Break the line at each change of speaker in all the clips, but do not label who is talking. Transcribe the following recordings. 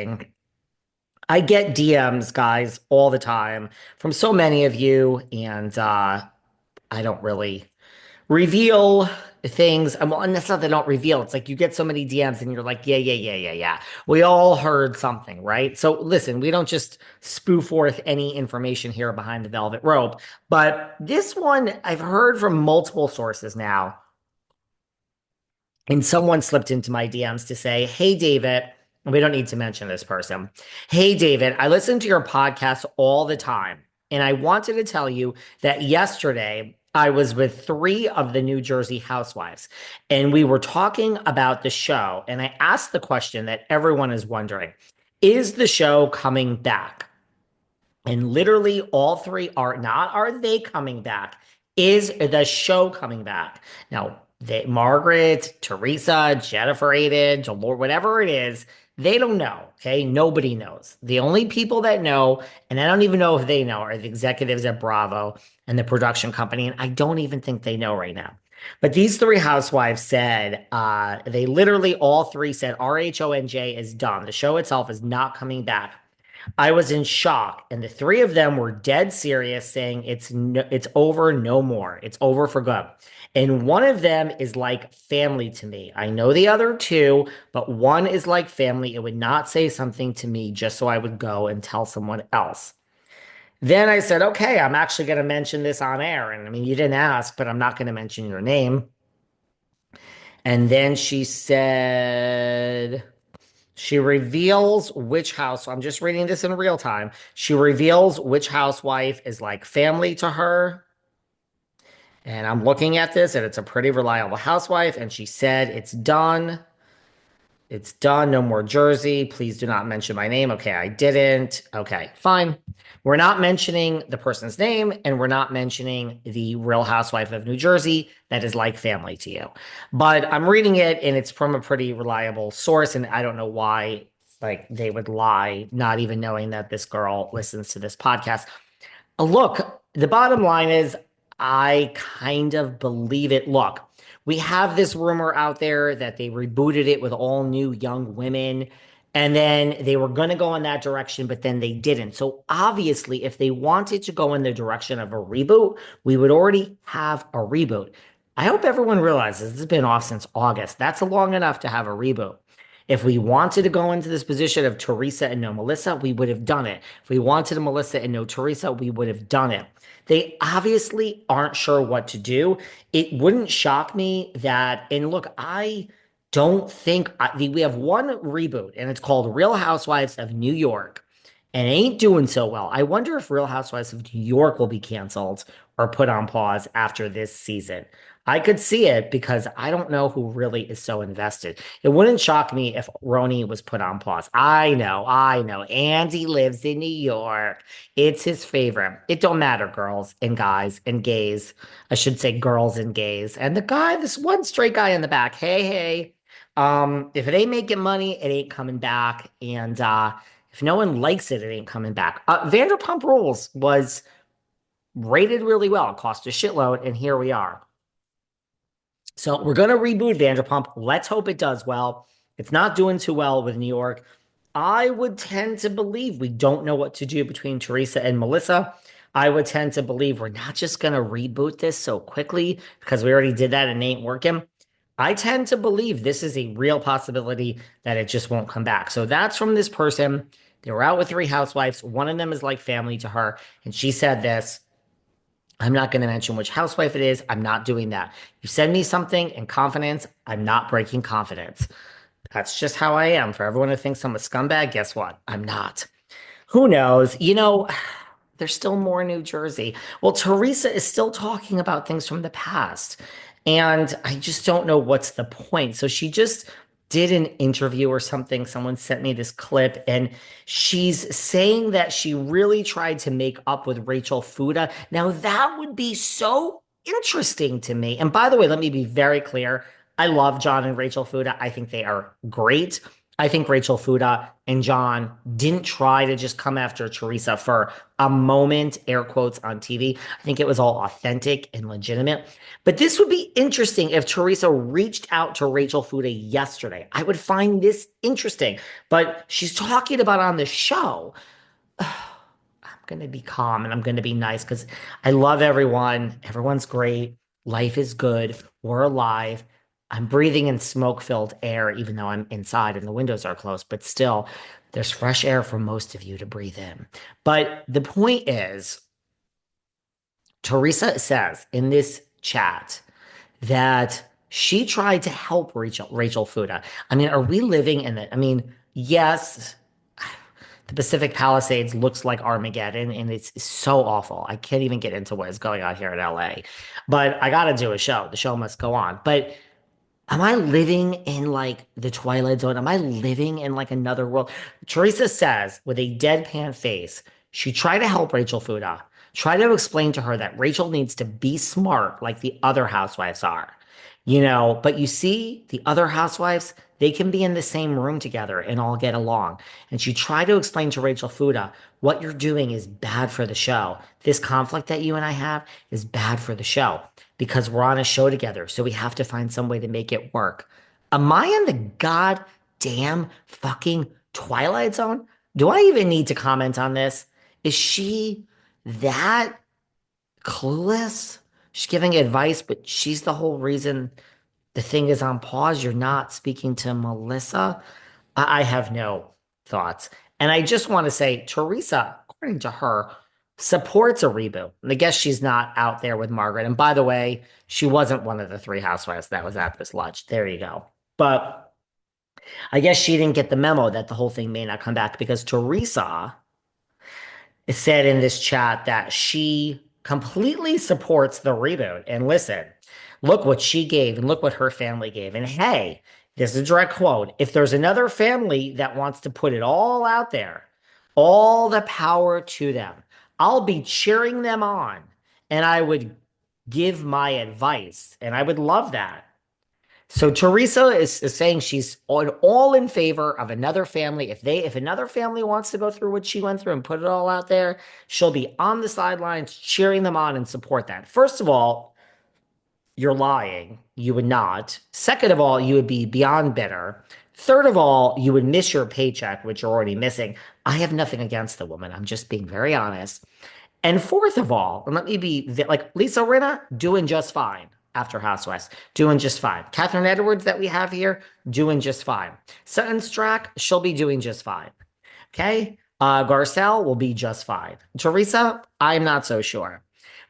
interesting. I get DMs, guys, all the time from so many of you, and I don't really reveal things. And that's not that I don't reveal. It's like you get so many DMs and you're like, yeah, yeah, yeah, yeah, yeah. We all heard something, right? So listen, we don't just spew forth any information here behind the velvet rope. But this one I've heard from multiple sources now. And someone slipped into my DMs to say, hey, David, we don't need to mention this person. Hey, David, I listen to your podcast all the time. And I wanted to tell you that yesterday I was with three of the New Jersey housewives, and we were talking about the show. And I asked the question that everyone is wondering: is the show coming back? And literally all three are not, are they coming back? Is the show coming back? Now, Margaret, Teresa, Jennifer Aiden, Dolores, whatever it is, they don't know. Okay. Nobody knows. The only people that know, and I don't even know if they know, are the executives at Bravo and the production company. And I don't even think they know right now. But these three housewives said, they literally all three said RHONJ is done. The show itself is not coming back. I was in shock, and the three of them were dead serious, saying it's over, no more. It's over for good. And one of them is like family to me. I know the other two, but one is like family. It would not say something to me just so I would go and tell someone else. Then I said, okay, I'm actually going to mention this on air. And I mean, you didn't ask, but I'm not going to mention your name. And then she said, she reveals which house. So I'm just reading this in real time. She reveals which housewife is like family to her. And I'm looking at this, and it's a pretty reliable housewife. And she said, it's done. It's done. No more Jersey. Please do not mention my name. Okay, I didn't. Okay, fine. We're not mentioning the person's name, and we're not mentioning the Real Housewife of New Jersey that is like family to you. But I'm reading it, and it's from a pretty reliable source, and I don't know why like they would lie, not even knowing that this girl listens to this podcast. Look, the bottom line is I kind of believe it. Look, we have this rumor out there that they rebooted it with all new young women, and then they were going to go in that direction, but then they didn't. So obviously, if they wanted to go in the direction of a reboot, we would already have a reboot. I hope everyone realizes this has been off since August. That's long enough to have a reboot. If we wanted to go into this position of Teresa and no Melissa, we would have done it. If we wanted a Melissa and no Teresa, we would have done it. They obviously aren't sure what to do. It wouldn't shock me that, and look, I don't think we have one reboot, and it's called Real Housewives of New York, and it ain't doing so well. I wonder if Real Housewives of New York will be canceled or put on pause after this season. I could see it because I don't know who really is so invested. It wouldn't shock me if RHONJ was put on pause. I know, I know. Andy lives in New York. It's his favorite. It don't matter, girls and guys and gays. I should say girls and gays. And the guy, this one straight guy in the back. Hey, hey. If it ain't making money, it ain't coming back. And if no one likes it, it ain't coming back. Vanderpump Rules was rated really well. It cost a shitload, and here we are. So we're going to reboot Vanderpump. Let's hope it does well. It's not doing too well with New York. I would tend to believe we don't know what to do between Teresa and Melissa. I would tend to believe we're not just going to reboot this so quickly because we already did that and it ain't working. I tend to believe this is a real possibility that it just won't come back. So that's from this person. They were out with three housewives. One of them is like family to her. And she said this. I'm not going to mention which housewife it is. I'm not doing that. You send me something in confidence, I'm not breaking confidence. That's just how I am. For everyone who thinks I'm a scumbag, guess what? I'm not. Who knows? There's still more New Jersey. Well, Teresa is still talking about things from the past. And I just don't know what's the point. So she just did an interview or something. Someone sent me this clip, and she's saying that she really tried to make up with Rachel Fuda. Now, that would be so interesting to me. And by the way, let me be very clear. I love John and Rachel Fuda. I think they are great. I think Rachel Fuda and John didn't try to just come after Teresa for a moment, air quotes, on TV. I think it was all authentic and legitimate. But this would be interesting if Teresa reached out to Rachel Fuda yesterday. I would find this interesting. But she's talking about on the show. I'm going to be calm and I'm going to be nice because I love everyone. Everyone's great. Life is good. We're alive. I'm breathing in smoke filled air, even though I'm inside and the windows are closed, but still, there's fresh air for most of you to breathe in. But the point is, Teresa says in this chat that she tried to help Rachel Fuda. I mean, are we living in it? I mean, yes, the Pacific Palisades looks like Armageddon, and it's so awful. I can't even get into what is going on here in LA. But I got to do a show. The show must go on. But am I living in like the Twilight Zone? Am I living in like another world? Teresa says with a deadpan face, she tried to help Rachel Fuda, try to explain to her that Rachel needs to be smart like the other housewives are. But you see, the other housewives, they can be in the same room together and all get along. And she tried to explain to Rachel Fuda, what you're doing is bad for the show. This conflict that you and I have is bad for the show because we're on a show together. So we have to find some way to make it work. Am I in the goddamn fucking Twilight Zone? Do I even need to comment on this? Is she that clueless? She's giving advice, but she's the whole reason the thing is on pause. You're not speaking to Melissa. I have no thoughts. And I just want to say, Teresa, according to her, supports a reboot. And I guess she's not out there with Margaret. And by the way, she wasn't one of the three housewives that was at this lunch. There you go. But I guess she didn't get the memo that the whole thing may not come back because Teresa said in this chat that she completely supports the reboot. And listen, look what she gave and look what her family gave. And hey, this is a direct quote. If there's another family that wants to put it all out there, all the power to them. I'll be cheering them on and I would give my advice. And I would love that. So Teresa is saying she's all in favor of another family. If another family wants to go through what she went through and put it all out there, she'll be on the sidelines cheering them on and support that. First of all, you're lying. You would not. Second of all, you would be beyond bitter. Third of all, you would miss your paycheck, which you're already missing. I have nothing against the woman. I'm just being very honest. And fourth of all, and let me be like Lisa Rinna, doing just fine after Housewives, doing just fine. Catherine Edwards that we have here, doing just fine. Sutton Strack, she'll be doing just fine. Okay. Garcelle will be just fine. Teresa, I'm not so sure.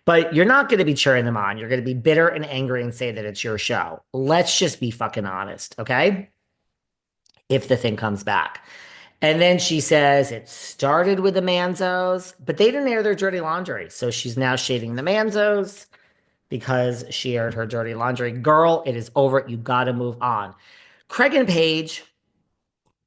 But you're not going to be cheering them on. You're going to be bitter and angry and say that it's your show. Let's just be fucking honest, okay? If the thing comes back. And then she says it started with the Manzos, but they didn't air their dirty laundry. So she's now shading the Manzos because she aired her dirty laundry. Girl, it is over. You got to move on. Craig and Paige,